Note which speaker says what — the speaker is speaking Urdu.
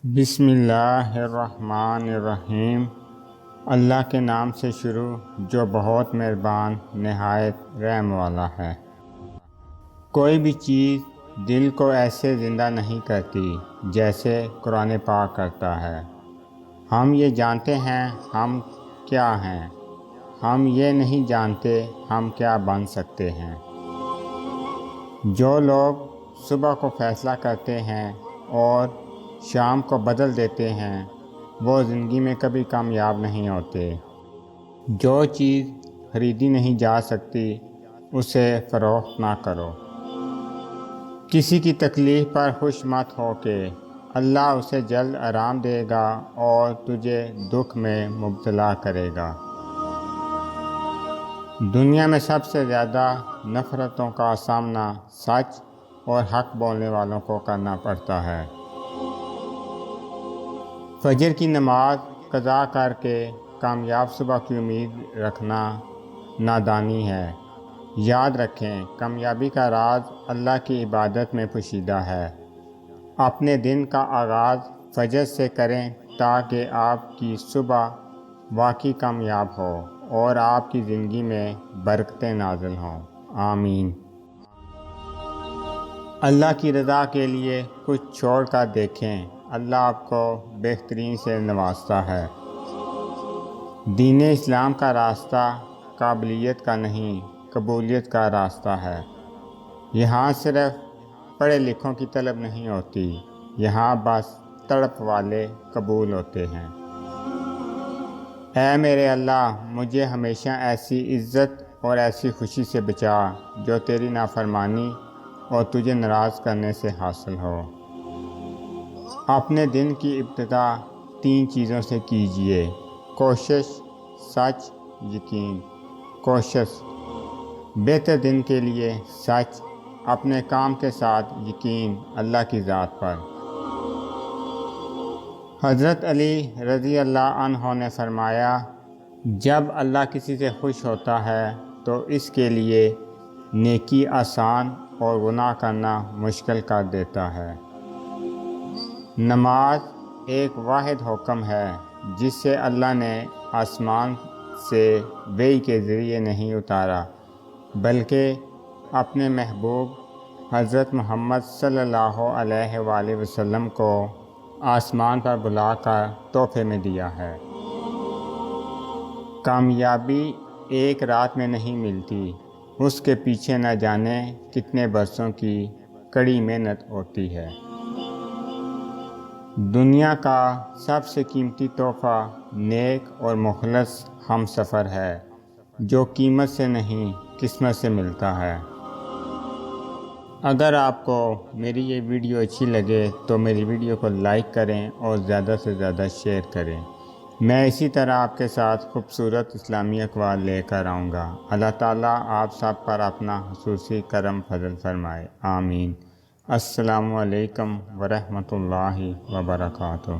Speaker 1: بسم اللہ الرحمن الرحیم۔ اللہ کے نام سے شروع جو بہت مہربان نہایت رحم والا ہے۔ کوئی بھی چیز دل کو ایسے زندہ نہیں کرتی جیسے قرآن پاک کرتا ہے۔ ہم یہ جانتے ہیں ہم کیا ہیں، ہم یہ نہیں جانتے ہم کیا بن سکتے ہیں۔ جو لوگ صبح کو فیصلہ کرتے ہیں اور شام کو بدل دیتے ہیں وہ زندگی میں کبھی کامیاب نہیں ہوتے۔ جو چیز خریدی نہیں جا سکتی اسے فروخت نہ کرو۔ کسی کی تکلیف پر خوش مت ہو کہ اللہ اسے جلد آرام دے گا اور تجھے دکھ میں مبتلا کرے گا۔ دنیا میں سب سے زیادہ نفرتوں کا سامنا سچ اور حق بولنے والوں کو کرنا پڑتا ہے۔ فجر کی نماز قضا کر کے کامیاب صبح کی امید رکھنا نادانی ہے۔ یاد رکھیں کامیابی کا راز اللہ کی عبادت میں پوشیدہ ہے۔ اپنے دن کا آغاز فجر سے کریں تاکہ آپ کی صبح واقعی کامیاب ہو اور آپ کی زندگی میں برکتیں نازل ہوں۔ آمین۔ اللہ کی رضا کے لیے کچھ چھوڑ کر دیکھیں، اللہ آپ کو بہترین سے نوازتا ہے۔ دین اسلام کا راستہ قابلیت کا نہیں قبولیت کا راستہ ہے۔ یہاں صرف پڑھے لکھوں کی طلب نہیں ہوتی، یہاں بس تڑپ والے قبول ہوتے ہیں۔ اے میرے اللہ مجھے ہمیشہ ایسی عزت اور ایسی خوشی سے بچا جو تیری نافرمانی اور تجھے ناراض کرنے سے حاصل ہو۔ اپنے دن کی ابتدا 3 چیزوں سے کیجیے: کوشش، سچ، یقین۔ کوشش بہتر دن کے لیے، سچ اپنے کام کے ساتھ، یقین اللہ کی ذات پر۔ حضرت علی رضی اللہ عنہ نے فرمایا، جب اللہ کسی سے خوش ہوتا ہے تو اس کے لیے نیکی آسان اور گناہ کرنا مشکل کر دیتا ہے۔ نماز ایک واحد حکم ہے جس سے اللہ نے آسمان سے وحی کے ذریعے نہیں اتارا بلکہ اپنے محبوب حضرت محمد صلی اللہ علیہ وآلہ وسلم کو آسمان پر بلا کر تحفے میں دیا ہے۔ کامیابی ایک رات میں نہیں ملتی، اس کے پیچھے نہ جانے کتنے برسوں کی کڑی محنت ہوتی ہے۔ دنیا کا سب سے قیمتی تحفہ نیک اور مخلص ہم سفر ہے جو قیمت سے نہیں قسمت سے ملتا ہے۔ اگر آپ کو میری یہ ویڈیو اچھی لگے تو میری ویڈیو کو لائک کریں اور زیادہ سے زیادہ شیئر کریں۔ میں اسی طرح آپ کے ساتھ خوبصورت اسلامی اقوال لے کر آؤں گا۔ اللہ تعالیٰ آپ سب پر اپنا خصوصی کرم فضل فرمائے۔ آمین۔ السلام علیکم ورحمۃ اللہ وبرکاتہ۔